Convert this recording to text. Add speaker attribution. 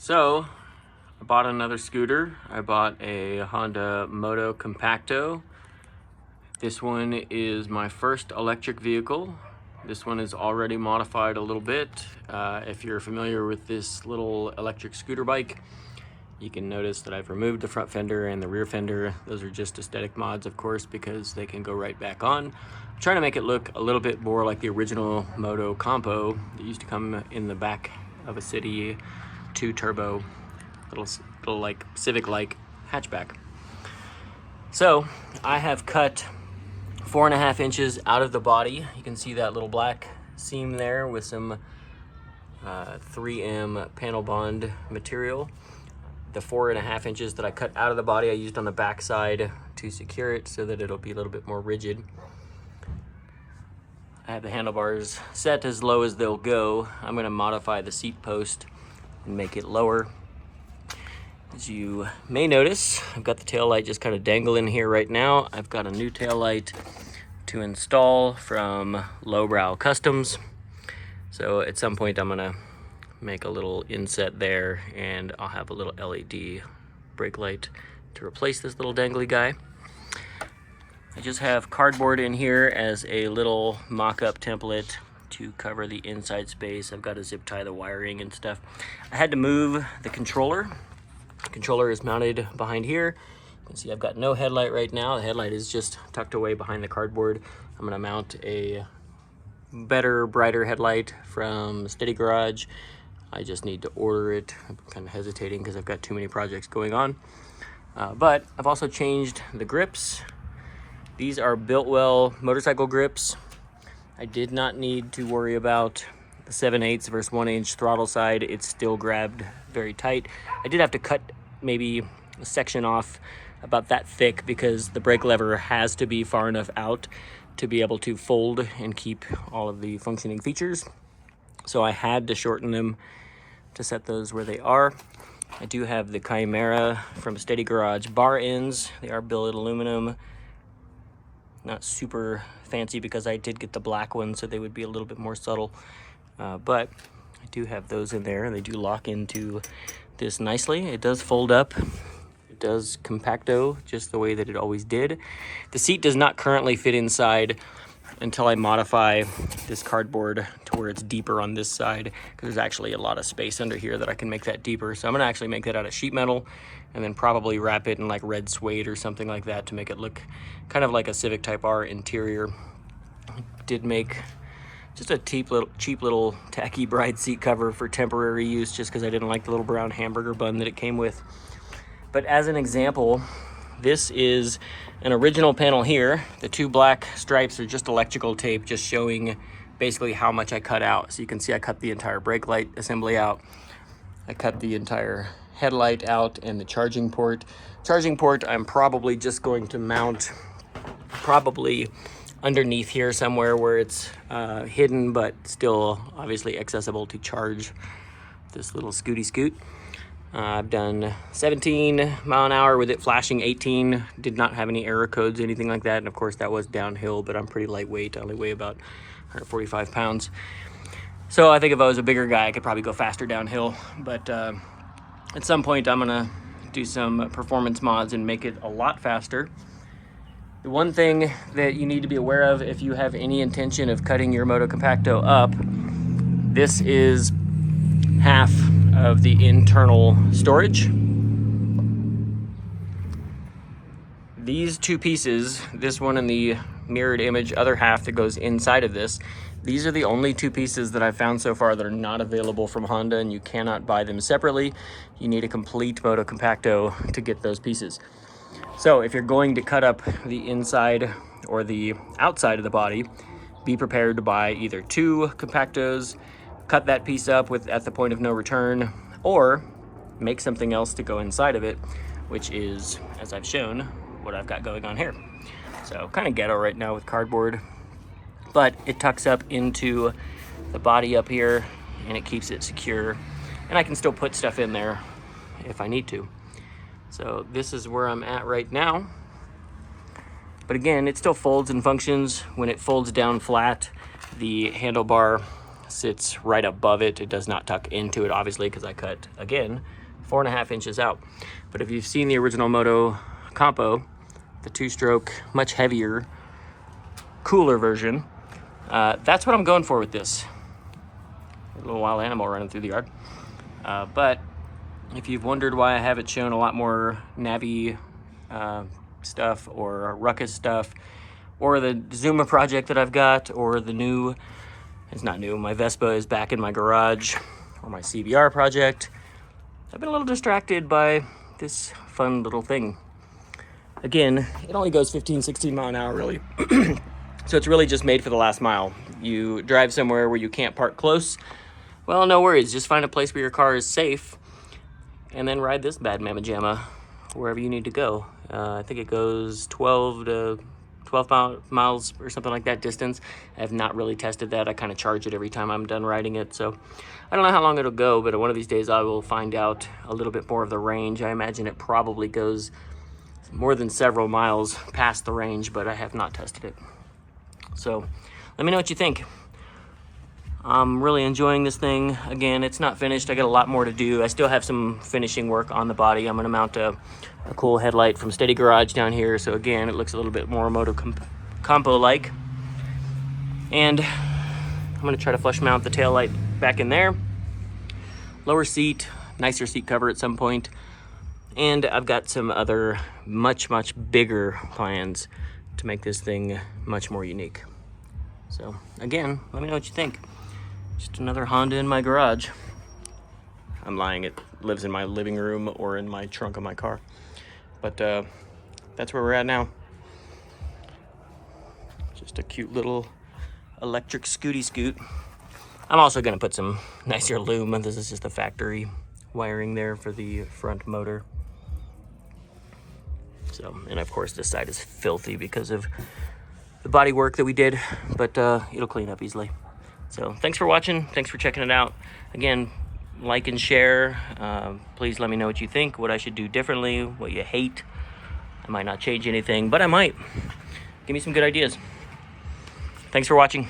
Speaker 1: So, I bought another scooter. I bought a Honda Motocompacto. This one is my first electric vehicle. This one is already modified a little bit. If you're familiar with this little electric scooter bike, you can notice that I've removed the front fender and the rear fender. Those are just aesthetic mods, of course, because they can go right back on. I'm trying to make it look a little bit more like the original Motocompo that used to come in the back of a City 2 turbo, little like Civic-like hatchback. So I have cut 4.5 inches out of the body. You can see that little black seam there with some 3M panel bond material. The 4.5 inches that I cut out of the body I used on the back side to secure it so that it'll be a little bit more rigid. I have the handlebars set as low as they'll go. I'm going to modify the seat post and make it lower. As you may notice, I've got the tail light just kind of dangling here right now. I've got a new tail light to install from Lowbrow Customs. So at some point I'm gonna make a little inset there and I'll have a little LED brake light to replace this little dangly guy. I just have cardboard in here as a little mock-up template to cover the inside space. I've got to zip tie the wiring and stuff. I had to move the controller. The controller is mounted behind here. You can see I've got no headlight right now. The headlight is just tucked away behind the cardboard. I'm gonna mount a better, brighter headlight from Steady Garage. I just need to order it. I'm kind of hesitating because I've got too many projects going on. But I've also changed the grips. These are Biltwell motorcycle grips. I did not need to worry about the 7/8 versus 1-inch throttle side. It's still grabbed very tight. I did have to cut maybe a section off about that thick because the brake lever has to be far enough out to be able to fold and keep all of the functioning features. So I had to shorten them to set those where they are. I do have the Chimera from Steady Garage bar ends. They are billet aluminum. Not super fancy because I did get the black ones, so they would be a little bit more subtle. But I do have those in there, and they do lock into this nicely. It does fold up. It does compacto just the way that it always did. The seat does not currently fit inside until I modify this cardboard to where it's deeper on this side, because there's actually a lot of space under here that I can make that deeper. So I'm gonna actually make that out of sheet metal and then probably wrap it in like red suede or something like that to make it look kind of like a Civic Type R interior. I did make just a cheap little tacky bride seat cover for temporary use just because I didn't like the little brown hamburger bun that it came with. But as an example, this is an original panel here. The two black stripes are just electrical tape, just showing basically how much I cut out. So you can see I cut the entire brake light assembly out. I cut the entire headlight out and the charging port. Charging port I'm probably just going to mount probably underneath here somewhere where it's hidden but still obviously accessible to charge this little scooty scoot. I've done 17 mile an hour with it flashing 18. Did not have any error codes, anything like that. And of course that was downhill, but I'm pretty lightweight. I only weigh about 145 pounds. So I think if I was a bigger guy, I could probably go faster downhill. But at some point I'm gonna do some performance mods and make it a lot faster. The one thing that you need to be aware of if you have any intention of cutting your Motocompacto up, this is half of the internal storage. These two pieces, this one and the mirrored image other half that goes inside of this, these are the only two pieces that I've found so far that are not available from Honda, and you cannot buy them separately. You need a complete Motocompacto to get those pieces. So if you're going to cut up the inside or the outside of the body, be prepared to buy either two compactos, cut that piece up at the point of no return, or make something else to go inside of it, which is, as I've shown, what I've got going on here. So kind of ghetto right now with cardboard, but it tucks up into the body up here and it keeps it secure, and I can still put stuff in there if I need to. So this is where I'm at right now. But again, it still folds and functions. When it folds down flat, the handlebar sits right above it. It does not tuck into it, obviously, because I cut, again, 4.5 inches out. But if you've seen the original Motocompacto, the two-stroke, much heavier, cooler version, that's what I'm going for with this. A little wild animal running through the yard. But if you've wondered why I haven't shown a lot more Navi stuff or Ruckus stuff, or the Zuma project that I've got, or the new, it's not new, my Vespa is back in my garage, or my CBR project, I've been a little distracted by this fun little thing. Again, it only goes 15, 16 mile an hour, really. So it's really just made for the last mile. You drive somewhere where you can't park close, well, no worries. Just find a place where your car is safe and then ride this bad mamma jamma wherever you need to go. I think it goes 12 miles or something like that distance. I have not really tested that. I kind of charge it every time I'm done riding it. So I don't know how long it'll go, but one of these days I will find out a little bit more of the range. I imagine it probably goes more than several miles past the range, but I have not tested it. So let me know what you think. I'm really enjoying this thing. Again, it's not finished. I got a lot more to do. I still have some finishing work on the body. I'm gonna mount a cool headlight from Steady Garage down here. So again, it looks a little bit more Motocompacto-like. And I'm gonna try to flush mount the tail light back in there. Lower seat, nicer seat cover at some point. And I've got some other much bigger plans to make this thing much more unique. So again, let me know what you think. Just another Honda in my garage. I'm lying, it lives in my living room or in my trunk of my car. But that's where we're at now. Just a cute little electric scooty scoot. I'm also gonna put some nicer lume. This is just the factory wiring there for the front motor. So, and of course this side is filthy because of the body work that we did, but it'll clean up easily. So thanks for watching. Thanks for checking it out. Again, like and share. Please let me know what you think, what I should do differently, what you hate. I might not change anything, but I might. Give me some good ideas. Thanks for watching.